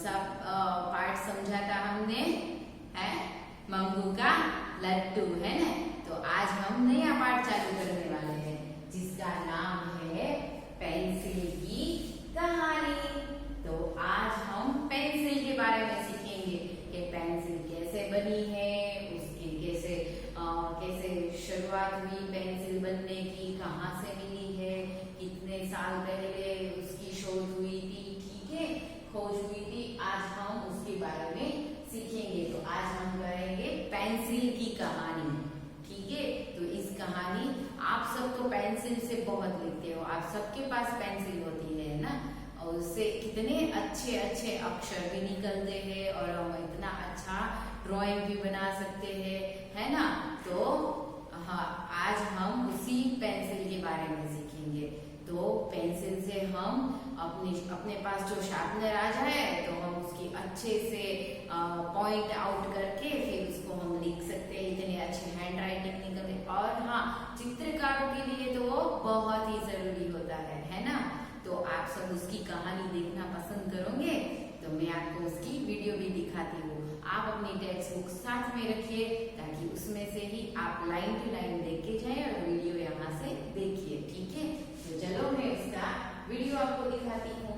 सा पार्ट समझा था हमने, है मंगू का लड्डू, है ना। तो आज हम नया पार्ट चालू करने वाले हैं जिसका नाम है पेंसिल की कहानी। तो आज हम पेंसिल के बारे में सीखेंगे कि पेंसिल कैसे बनी है, उसकी कैसे शुरुआत हुई पेंसिल बनने की, कहाँ से मिली है, कितने साल पहले उसकी शोध हुई थी, ठीक है, खोज हुई थी। आज हम उसके बारे में सीखेंगे। तो आज हम करेंगे पेंसिल की कहानी, ठीक है। तो इस कहानी, आप सब तो पेंसिल से बहुत लिखते हो, आप सबके पास पेंसिल होती है ना, और उससे कितने अच्छे अच्छे अक्षर भी निकलते हैं और हम इतना अच्छा ड्राइंग भी बना सकते हैं, है ना। तो हाँ, आज हम उसी पेंसिल के बारे में सीखेंगे। तो पेंसिल से हम अपने पास जो शार्पनर आ जाए तो हम उसकी अच्छे से पॉइंट आउट करके फिर उसको हम लिख सकते हैं, इतने अच्छे हैंड राइटिंग निकलते। और हाँ, चित्रकारों के लिए तो वो बहुत ही जरूरी होता है ना। तो आप सब उसकी कहानी देखना पसंद करोगे तो मैं आपको उसकी वीडियो भी दिखाती हूँ। आप अपनी टेक्स्ट बुक साथ में रखिए ताकि उसमें से ही आप लाइन टू लाइन देख के जाए और वीडियो यहाँ से देखिए, ठीक है। तो चलो मैं उसका वीडियो आपको दिखाती हूँ।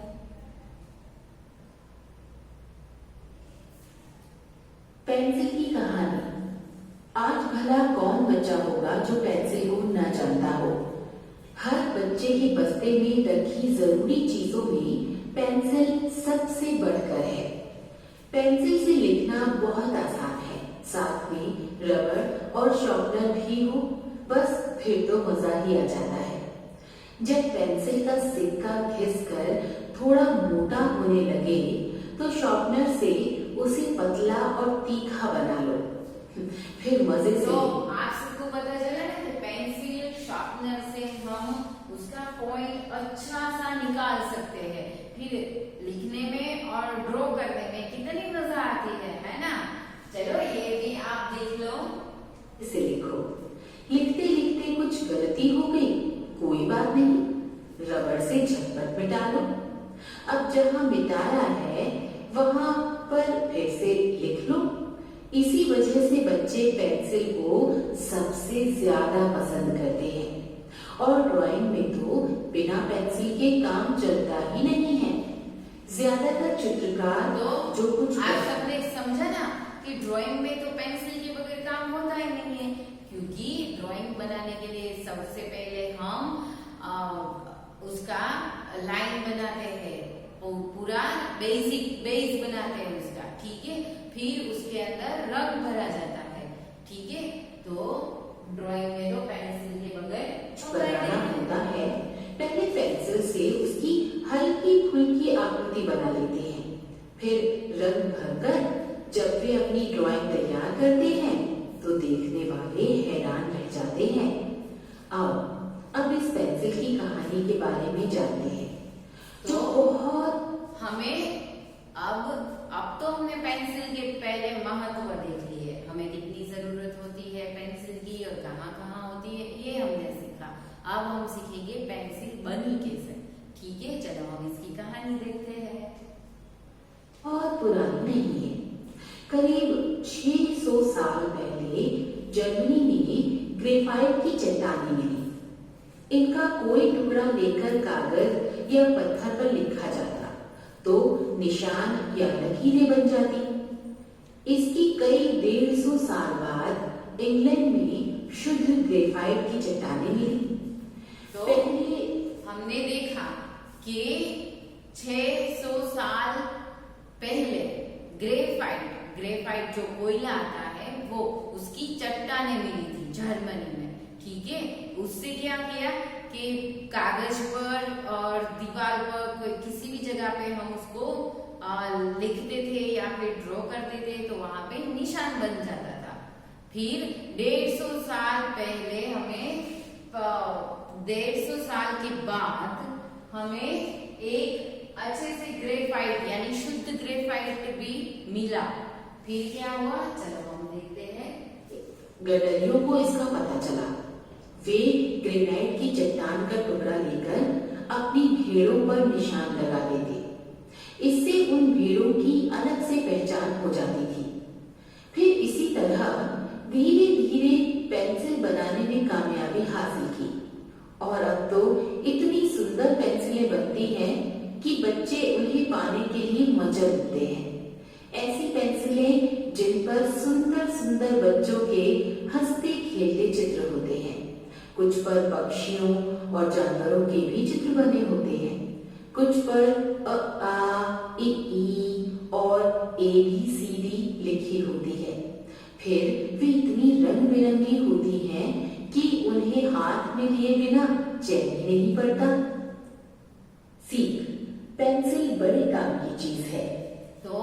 पेंसिल की कहानी। आज भला कौन बच्चा होगा जो पेंसिल को न जानता हो। हर बच्चे के बस्ते में रखी जरूरी चीजों में पेंसिल सबसे बढ़कर है। पेंसिल से लिखना बहुत आसान है, साथ में रबर और शार्पनर भी हो, बस फिर तो मजा ही आ जाता है। जब पेंसिल का सिक्का घिसकर थोड़ा मोटा होने लगे तो शार्पनर से उसे पतला और तीखा बना लो, फिर मजे से। तो आप सबको पता चला ना कि पेंसिल शार्पनर से हम उसका पॉइंट अच्छा सा निकाल सकते हैं, फिर लिखने में और ड्रॉ करने में कितनी मजा आती है ना। चलो ये भी आप देख लो। इसे लिखो। लिखते लिखते कुछ गलती हो गई, कोई बात नहीं, रबड़ से झटपट मिटा लो। अब जहां मिटाया है वहां पर फिर से लिख लो। इसी वजह से बच्चे पेंसिल को सबसे ज्यादा पसंद करते हैं और ड्राइंग में तो बिना पेंसिल के काम चलता ही नहीं है। ज्यादातर चित्रकार तो जो कुछ आप सबने समझा ना कि ड्राइंग में तो पेंसिल के बगैर काम होता ही नहीं है, क्योंकि ड्राइंग बनाने के लिए सबसे पहले हम उसका लाइन बनाते हैं, पूरा बेसिक बेस बनाते हैं उसका, ठीक है। फिर उसके अंदर रंग भरा जाता है, ठीक है। तो ड्राइंग में तो पेंसिल के बगैर बनाना होता है। पहले पेंसिल से उसकी हल्की फुल्की आकृति बना लेते हैं, फिर रंग भरकर जब वे अपनी ड्राइंग तैयार करते हैं तो देखने वाले हैरान रह जाते हैं। अब इस पेंसिल की कहानी के बारे में जानते हैं। तो बहुत हमें अब तो हमने पेंसिल के पहले महत्व देख लिए, हमें कितनी जरूरत होती है पेंसिल की और कहाँ कहाँ होती है, ये हमने सीखा। अब हम सीखेंगे पेंसिल बनी कैसे, ठीक है। चलो हम इसकी कहानी देखते हैं। बहुत पुरानी नहीं है, करीब 600 साल पहले जर्मनी में ग्रेफाइट की चट्टानें मिली। इनका कोई टुकड़ा लेकर कागज या पत्थर पर लिखा जाता तो निशान या लकीरें बन जाती। इसकी कई 150 साल बाद इंग्लैंड में शुद्ध ग्रेफाइट की चट्टानें मिली। तो पहले हमने देखा कि 600 साल पहले ग्रेफाइट जो कोयला आता है वो उसकी चट्टानें मिली थी जर्मनी में, ठीक है। उससे क्या किया कि कागज पर और दीवार पर किसी भी जगह पे हम उसको लिखते थे या फिर ड्रॉ करते थे तो वहां पे निशान बन जाता था। फिर 150 साल पहले हमें 150 साल के बाद हमें एक अच्छे से ग्रेफाइट यानी शुद्ध ग्रेफाइट भी मिला। फिर क्या हुआ, चलो हम देखते हैं। गडरियों को इसका पता चला। वे ग्रेनाइट की चट्टान का टुकड़ा लेकर अपनी भेड़ों पर निशान लगा देते। इससे उन भीड़ों की अलग से पहचान हो जाती थी। फिर इसी तरह धीरे धीरे पेंसिल बनाने में कामयाबी हासिल की और अब तो इतनी सुंदर पेंसिलें बनती हैं कि बच्चे उन्हें पाने के लिए मचल उठते हैं। ऐसी पेंसिलें जिन पर सुंदर सुंदर बच्चों के हंसते खेलते चित्र होते हैं। कुछ पर पक्षियों और जानवरों के भी चित्र बने होते हैं। कुछ पर अ आ इ ई और ABCD लिखी होती है। फिर वे इतनी रंग बिरंगी होती हैं कि उन्हें हाथ में लिए बिना चैन ही नहीं पड़ता। सीख, पेंसिल बड़े काम की चीज है। तो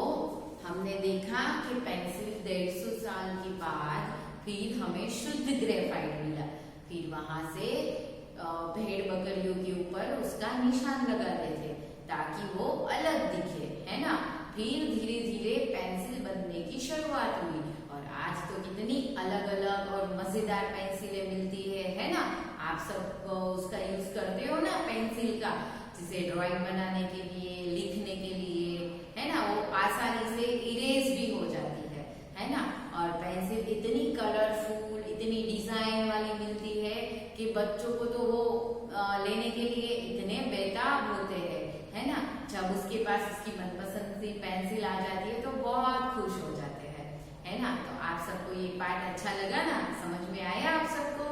हमने देखा कि पेंसिल 150 साल के बाद फिर हमें शुद्ध ग्रेफाइट मिला। फिर वहां से भेड़ बकरियों के ऊपर उसका निशान लगाते थे ताकि वो अलग दिखे, है ना। फिर धीरे धीरे पेंसिल बनने की शुरुआत हुई और आज तो कितनी अलग अलग और मजेदार पेंसिलें मिलती है ना। आप सब उसका यूज करते हो ना पेंसिल का, जिसे ड्राइंग बनाने के लिए, लिखने के लिए, है ना। वो आसानी से इरेज भी हो जाती है ना। और पेंसिल इतनी कलरफुल, इतनी डिजाइन वाली मिलती है कि बच्चों को तो वो लेने के लिए इतने बेताब होते हैं, है ना। जब उसके पास उसकी मनपसंद सी पेंसिल आ जाती है तो बहुत खुश हो जाते हैं, है ना। तो आप सबको ये पाठ अच्छा लगा ना, समझ में आया आप सबको?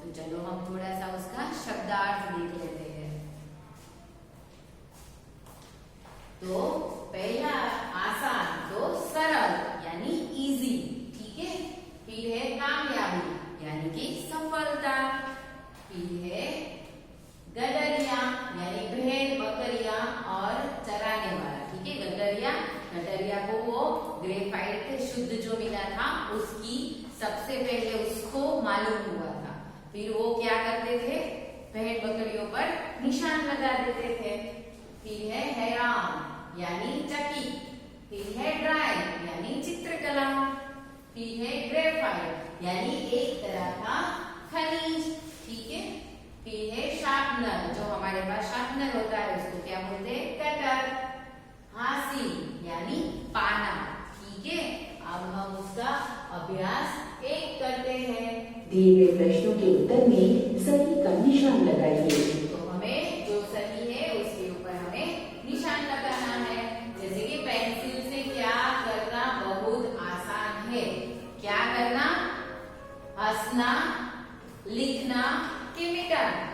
तो चलो हम थोड़ा सा उसका शब्दार्थ देख लेते हैं। तो पहला आसान, तो सरल यानी इजी, ठीक है। फिर है कामयाबी यानी कि सफलता। फिर है गडरिया यानी भेड़ बकरियां और चराने वाला, ठीक है। गडरिया को वो ग्रेफाइट शुद्ध जो मिला था उसकी सबसे पहले उसको मालूम हुआ था। फिर वो क्या करते थे, भेड़ बकरियों पर निशान लगा देते थे। फिर है हैरान यानी चकित। फिर है ड्राइंग यानी चित्रकला। फिर है ग्रेफाइट यानी एक तरह का खनिज, ठीक है। फिर है शार्पनर, जो हमारे पास शार्पनर होता है उसको क्या बोलते हैं, कटर। हासिल यानी पाना, ठीक है। अब हम उसका अभ्यास एक करते हैं। दिए गए प्रश्नों के उत्तर में सही का निशान लगाइए। तो हमें जो सही है उसके ऊपर हमें निशान लगाना है। जैसे कि पेंसिल से क्या करना बहुत आसान है। क्या करना, हंसना, लिखना कि मिटाना,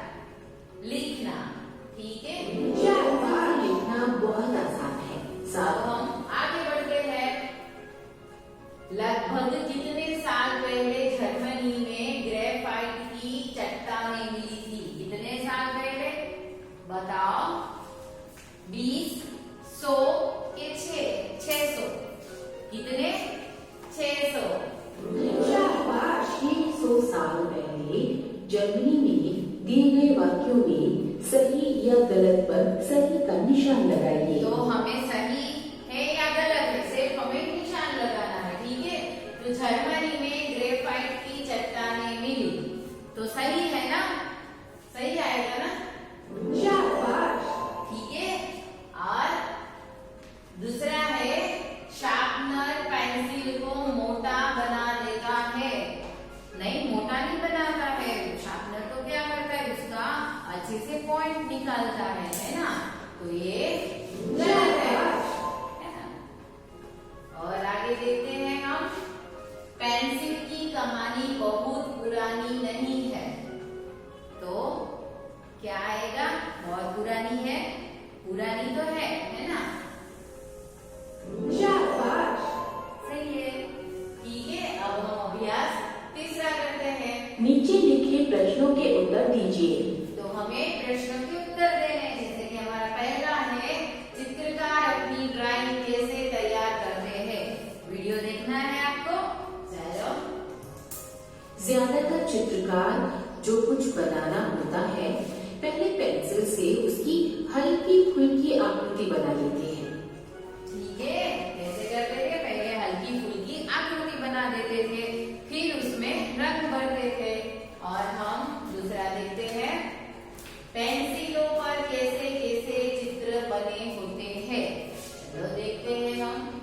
लिखना, ठीक है। लिखना बहुत आसान है। अब हम आगे बढ़ते हैं। लगभग कितने साल पहले जर्मनी में ग्रेफाइट की चट्टानें मिली थी? कितने साल पहले बताओ? 20, 100 के 600? कितने? 600। 600 साल पहले जर्मनी में दिए गए वाक्यों में सही या गलत पर सही का निशान लगाइए। तो हमें सही है या गलत है सिर्फ हमें निशान लगाना है, ठीक है। तो जर्मनी में ग्रेफाइट की चट्टानें मिली, तो सही है ना, सही आएगा ना, ठीक है। और दूसरा है शार्पनर पेंसिल को मोटा बना देता है। नहीं, मोटा नहीं बनाता है। शार्पनर तो क्या करता है, उसका अच्छे से पॉइंट निकालता है ना। तो ये गलत है ना। और आगे देखते हैं हम। पेंसिल की कहानी बहुत पुरानी नहीं है, तो क्या आएगा? बहुत पुरानी है, पुरानी तो है ना। सही है, ठीक है। अब हम अभ्यास तीसरा करते हैं। नीचे लिखे प्रश्नों के उत्तर दीजिए। तो हमें प्रश्नों के उत्तर देने हैं। जैसे कि हमारा पहला है, चित्रकार अपनी ड्राइंग कैसे तैयार करते हैं? वीडियो देखना है आपको, चलो। ज्यादातर चित्रकार जो कुछ बनाना होता है पहले पेंसिल से उसकी हल्की फुल्की आकृति बना लेते हैं। ठीक है, कैसे करते थे? पहले हल्की फुल्की आकृति बना देते थे, फिर उसमें रंग भरते थे। और हम दूसरा देखते हैं, पेंसिलों पर कैसे कैसे चित्र बने होते हैं।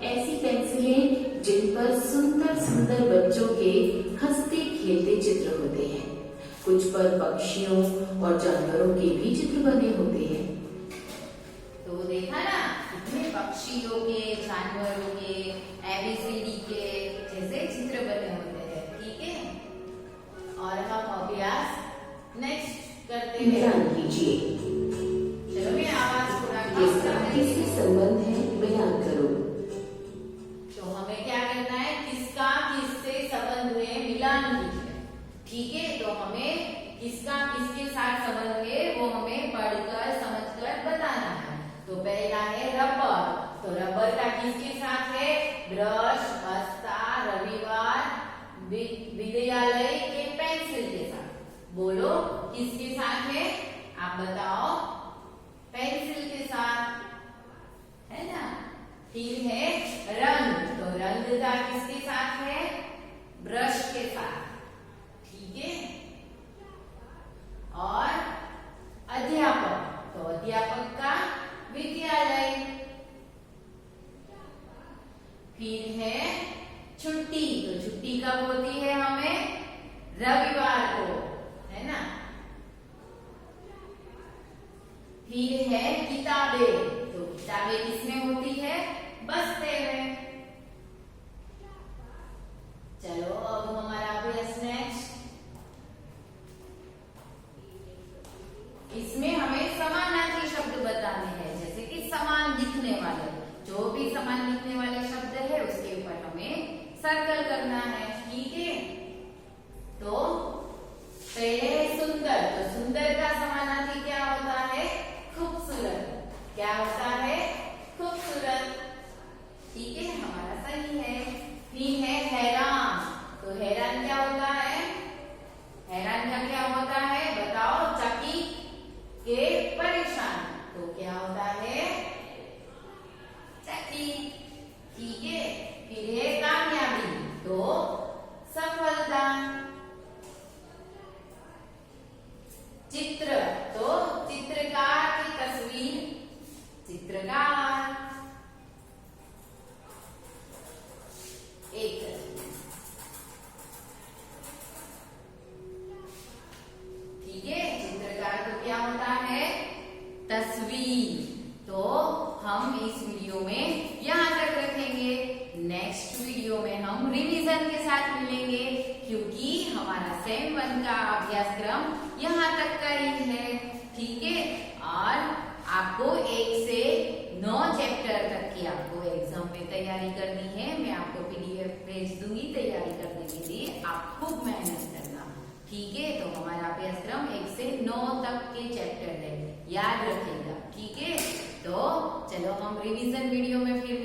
ऐसी पेंसिलें जिन पर सुंदर सुंदर बच्चों के हंसते खेलते चित्र होते हैं। कुछ पर पक्षियों और जानवरों के भी चित्र बने होते हैं। तो देखा ना, कितने पक्षियों के, जानवरों के, ABCD के जैसे चित्र बने होते हैं। ठीक है, और हम अभ्यास नेक्स्ट करते हैं। बयान कीजिए। चलो मैं आवाज थोड़ा ये कम कर देती किससे हूँ। संबंध है, बयान करो। तो हमें क्या करना है, किसका किससे संबंध है मिलान कीजिए। ठीक है, तो हमें किसका किसके साथ संबंध है वो हमें पढ़कर समझकर बताना है। तो पहला है रबर। तो रबर का किसके साथ है, ब्रश, बस्ता, रविवार, विद्यालय के पेंसिल के साथ। बोलो किसके साथ है, आप बताओ। पेंसिल के साथ, है ना। फिर है रंग। तो रंग का किसके साथ है, ब्रश के साथ। ठीक है, और अध्यापक। तो अध्यापक का विद्यालय। फिर है छुट्टी। तो छुट्टी कब होती है हमें, रविवार को, है ना। फिर है किताबें। तो किताबें किसमें होती है, बस्ते में। चलो अब हमारा अभ्यास नेक्स्ट। इसमें हमें समानार्थी शब्द बताने हैं, जैसे कि समान दिखने वाले। जो भी समान दिखने वाले शब्द है उसके ऊपर हमें सर्कल करना है। ठीक है, तो पहले है सुंदर। तो सुंदर का समानार्थी क्या होता है, खूबसूरत। क्या होता है, खूबसूरत। ठीक है, हमारा सही है। फिर है हैरान। तो हैरान क्या होता है, हैरान का क्या होता है बताओ, चकित के परेशान। तो क्या होता है, चकित। ठीक है, फिर है कामयाबी। तो सफलता। चित्र। तो चित्रकार की तस्वीर, चित्रकार। एक ठीक है, चित्रकार तो क्या होता है, तस्वीर। तो हम इस वीडियो में यहाँ तक रखेंगे। नेक्स्ट वीडियो में हम रिवीजन के साथ मिलेंगे, क्योंकि हमारा सेम 1 का अभ्यासक्रम यहाँ तक का ही है। ठीक है, और आपको 1 से 9 चैप्टर तक की आपको एग्जाम में तैयारी करनी है। मैं आपको PDF भेज दूंगी तैयारी करने के लिए, आप खूब मेहनत करना। ठीक है, तो हमारा अभ्यासक्रम 1 से 9 तक के चैप्टर है, याद रखिएगा। ठीक है, तो चलो हम रिवीजन वीडियो में फिर